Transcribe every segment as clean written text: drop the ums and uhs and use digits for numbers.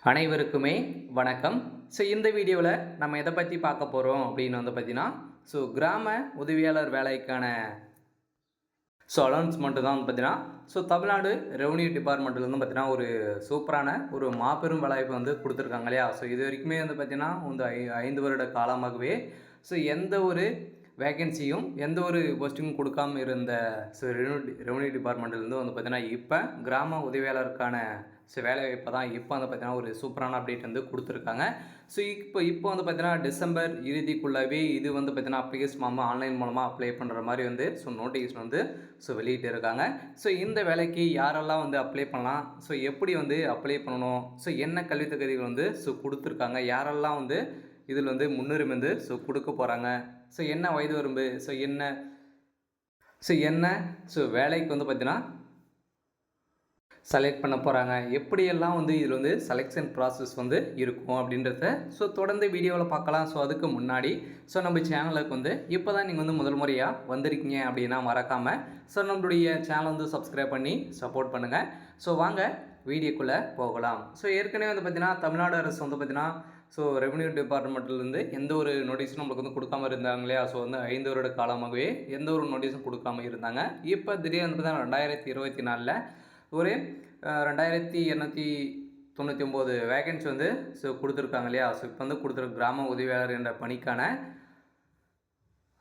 அனைவருக்குமே வணக்கம். இந்த வீடியோவில் நம்ம எதை பற்றி பார்க்க போகிறோம் அப்படின்னு பார்த்தீங்கன்னா, கிராம உதவியாளர் வேலைக்கான அனௌன்ஸ்மெண்ட்டு தான் பார்த்தீங்கன்னா, தமிழ்நாடு ரெவென்யூ டிபார்ட்மெண்ட்லேருந்து பார்த்தீங்கன்னா, ஒரு சூப்பரான ஒரு மாபெரும் வேலைவாய்ப்பு கொடுத்துருக்காங்க இல்லையா? இது வரைக்குமே பார்த்தீங்கன்னா, 5 வருட காலமாகவே எந்த ஒரு வேகன்சியும் எந்த ஒரு போஸ்டிங்கும் கொடுக்காம இருந்த ரெவென்யூ டிபார்ட்மெண்ட்லேருந்து பார்த்தீங்கன்னா, இப்போ கிராம உதவியாளருக்கான வேலைவாய்ப்பை தான் இப்போ பார்த்தீங்கன்னா ஒரு சூப்பரான அப்டேட் கொடுத்துருக்காங்க. இப்போ பார்த்தீங்கன்னா டிசம்பர் இறுதிக்குள்ளவே இது பார்த்தீங்கன்னா அப்ளிகேஷன் ஆன்லைன் மூலமாக அப்ளை பண்ணுற மாதிரி நோட்டிஃபிகேஷன் வெளியிட்டு இருக்காங்க. இந்த வேலைக்கு யாரெல்லாம் அப்ளை பண்ணலாம், எப்படி அப்ளை பண்ணணும், என்ன கல்வி தகுதிகள் கொடுத்துருக்காங்க, யாரெல்லாம் இதில் முன்னுரிமை கொடுக்க போகிறாங்க, என்ன வயது வரம்பு, என்ன வேலைக்கு பார்த்தீங்கன்னா செலக்ட் பண்ண போகிறாங்க, எப்படியெல்லாம் இதில் செலெக்ஷன் ப்ராசஸ் இருக்கும் அப்படின்றத தொடர்ந்து வீடியோவில் பார்க்கலாம். அதுக்கு முன்னாடி நம்ம சேனலுக்கு இப்போ தான் நீங்கள் முதல் முறையாக வந்திருக்கீங்க அப்படின்னா மறக்காமல் நம்மளுடைய சேனல் சப்ஸ்கிரைப் பண்ணி சப்போர்ட் பண்ணுங்கள். வாங்க வீடியோக்குள்ளே போகலாம். ஏற்கனவே பார்த்தீங்கன்னா தமிழ்நாடு அரசு பார்த்தீங்கன்னா ரெவென்யூ டிபார்ட்மெண்ட்லேருந்து எந்த ஒரு நோட்டீஸும் நம்மளுக்கு கொடுக்காம இருந்தாங்க இல்லையா? 5 வருட காலமாகவே எந்த ஒரு நோட்டீஸும் கொடுக்காம இருந்தாங்க. இப்போ திடீர்னு பார்த்தீங்கன்னா 2024 ஒரு 2899 வேகன்சி கொடுத்துருக்காங்க இல்லையா? இப்போ கொடுத்துருக்க கிராம உதவியாளர் என்ற பணிக்கான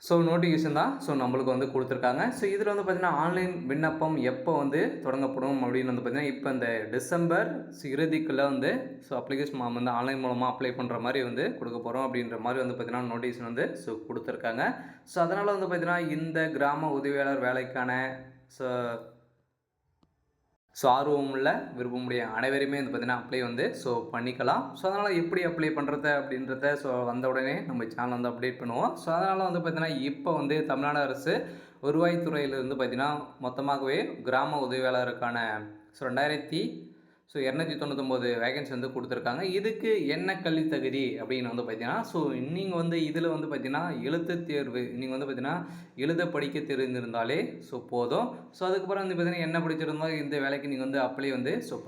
நோட்டிஃபிகேஷன் தான் நம்மளுக்கு கொடுத்துருக்காங்க. இதில் பார்த்தீங்கன்னா ஆன்லைன் விண்ணப்பம் எப்போ தொடங்கப்படும் அப்படின்னு பார்த்தீங்கன்னா, இப்போ இந்த டிசம்பர் இறுதிக்குள்ளே அப்ளிகேஷன் ஆன்லைன் மூலமாக அப்ளை பண்ணுற மாதிரி கொடுக்க போகிறோம் அப்படின்ற மாதிரி பார்த்தீங்கன்னா நோட்டீஸ் கொடுத்துருக்காங்க. அதனால் பார்த்தீங்கன்னா இந்த கிராம உதவியாளர் வேலைக்கான ஆர்வமுள்ள விருப்பமுடைய அனைவருமே பார்த்தீங்கன்னா அப்ளை பண்ணிக்கலாம். அதனால் எப்படி அப்ளை பண்ணுறது அப்படின்றத வந்த உடனே நம்ம சேனல் அப்டேட் பண்ணுவோம். அதனால் பார்த்தீங்கன்னா இப்போ தமிழ்நாடு அரசு வருவாய்த்துறையிலிருந்து பார்த்தீங்கன்னா மொத்தமாகவே கிராம உதவியாளருக்கான 2,299 வேகன்சி கொடுத்துருக்காங்க. இதுக்கு என்ன கல்வி தகுதி அப்படின்னு பார்த்தீங்கன்னா, நீங்கள் இதில் பார்த்தீங்கன்னா எழுத்து தேர்வு நீங்கள் பார்த்தீங்கன்னா எழுத படிக்க தெரிந்திருந்தாலே போதும். அதுக்கப்புறம் பார்த்தீங்கன்னா என்ன படிச்சிருந்தாலும் இந்த வேலைக்கு நீங்கள் அப்ளை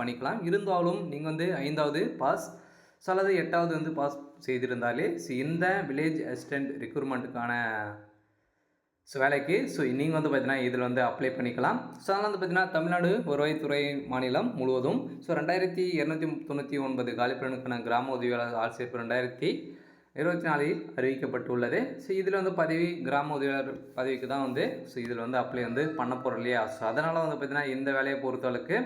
பண்ணிக்கலாம். இருந்தாலும் நீங்கள் 5வது பாஸ் அல்லது 8வது பாஸ் செய்திருந்தாலே இந்த வில்லேஜ் அசிஸ்டன்ட் ரெக்ரூட்மெண்ட்டுக்கான வேலைக்கு நீங்கள் பார்த்தீங்கன்னா இதில் அப்ளை பண்ணிக்கலாம். அதனால் பார்த்தீங்கன்னா தமிழ்நாடு வருவாய்த்துறை மாநிலம் முழுவதும் 2,299 காலிப்பணிக்கான கிராம உதவியாளர் ஆட்சேர்ப்பு 2024 அறிவிக்கப்பட்டுள்ளது. இதில் பதவி கிராம உதவியாளர் பதவிக்கு தான் இதில் அப்ளை பண்ண போகிறோம் இல்லையா? அதனால் பார்த்தீங்கன்னா இந்த வேலையை பொறுத்தளவுக்கு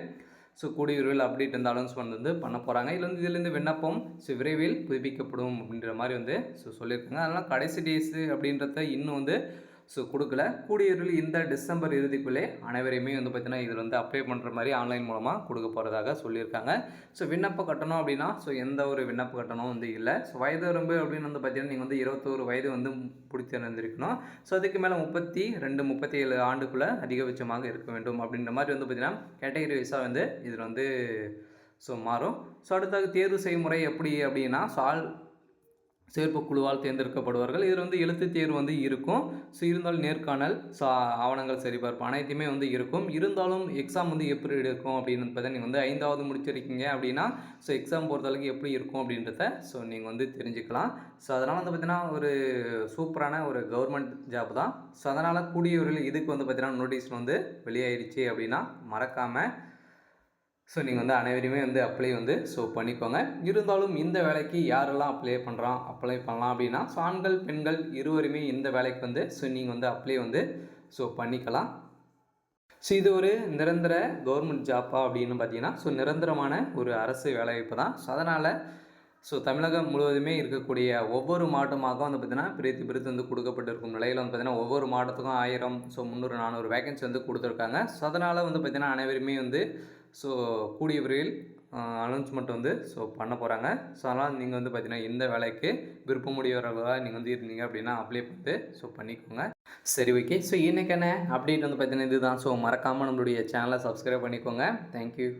கூடிய விரைவில் அப்டேட் அனௌன்ஸ்மெண்ட் பண்ண போகிறாங்க. இதிலேருந்து விண்ணப்பம் விரைவில் புதுப்பிக்கப்படும் அப்படின்ற மாதிரி சொல்லியிருக்காங்க. அதனால் கடைசி டேஸு அப்படின்றத இன்னும் கொடுக்கல. கூடியவர்கள் இந்த டிசம்பர் இறுதிக்குள்ளே அனைவரையுமே பார்த்தீங்கன்னா இதில் அப்ளை பண்ணுற மாதிரி ஆன்லைன் மூலமாக கொடுக்க போகிறதாக சொல்லியிருக்காங்க. விண்ணப்ப கட்டணம் அப்படின்னா எந்த ஒரு விண்ணப்ப கட்டணம் இல்லை. வயது வரம்பு அப்படின்னு பார்த்தீங்கன்னா நீங்கள் 21 வயது பிடிச்சிருந்திருக்கணும். அதுக்கு மேலே 32 37 ஆண்டுக்குள்ளே அதிகபட்சமாக இருக்க வேண்டும் அப்படின்ற மாதிரி பார்த்தீங்கன்னா கேட்டகரி வைஸாக இதில் மாறும். அடுத்தது தேர்வு செய்முறை எப்படி அப்படின்னா சேர்ப்பு குழுவால் தேர்ந்தெடுக்கப்படுவார்கள். இதில் எழுத்து தேர்வு இருக்கும். இருந்தாலும் நேர்காணல் ஆவணங்கள் சரிபார்ப்பு அனைத்துமே இருக்கும். இருந்தாலும் எக்ஸாம் எப்படி இருக்கும் அப்படின்னு பார்த்தா நீங்கள் 5வது முடிச்சிருக்கீங்க அப்படின்னா எக்ஸாம் பொறுத்தளவுக்கு எப்படி இருக்கும் அப்படின்றத நீங்கள் தெரிஞ்சுக்கலாம். அதனால் பார்த்தீங்கன்னா ஒரு சூப்பரான ஒரு கவர்மெண்ட் ஜாப் தான். அதனால் கூடியவர்கள் இதுக்கு பார்த்தீங்கன்னா நோட்டீஸ் வெளியாயிடுச்சு அப்படின்னா மறக்காமல் நீங்கள் அனைவருமே அப்ளை பண்ணிக்கோங்க. இருந்தாலும் இந்த வேலைக்கு யாரெல்லாம் அப்ளை பண்ணலாம் அப்படின்னா ஆண்கள் பெண்கள் இருவருமே இந்த வேலைக்கு நீங்கள் அப்ளை பண்ணிக்கலாம். இது ஒரு நிரந்தர கவர்மெண்ட் ஜாப்பா அப்படின்னு பார்த்தீங்கன்னா நிரந்தரமான ஒரு அரசு வேலைவாய்ப்பு தான். அதனால் தமிழகம் முழுவதுமே இருக்கக்கூடிய ஒவ்வொரு மாவட்டமாக பார்த்தீங்கன்னா பிரித்து கொடுக்கப்பட்டிருக்கும் நிலையில் பார்த்தீங்கன்னா ஒவ்வொரு மாவட்டத்துக்கும் 1000 300 400 வேகன்சி கொடுத்துருக்காங்க. அதனால் பார்த்தீங்கன்னா அனைவருமே கூடிய விரைவில் அனௌன்ஸ்மெண்ட் பண்ண போகிறாங்க. அதனால் நீங்கள் பார்த்தீங்கன்னா இந்த வேலைக்கு விருப்பமுடையவர்களாக நீங்கள் இருந்தீங்க அப்படின்னா அப்ளை பண்ணிக்கோங்க. சரி, ஓகே. இன்றைக்கான அப்டேட் பார்த்தீங்கன்னா இதுதான். மறக்காமல் நம்மளுடைய சேனலை சப்ஸ்கிரைப் பண்ணிக்கோங்க. தேங்க்யூ.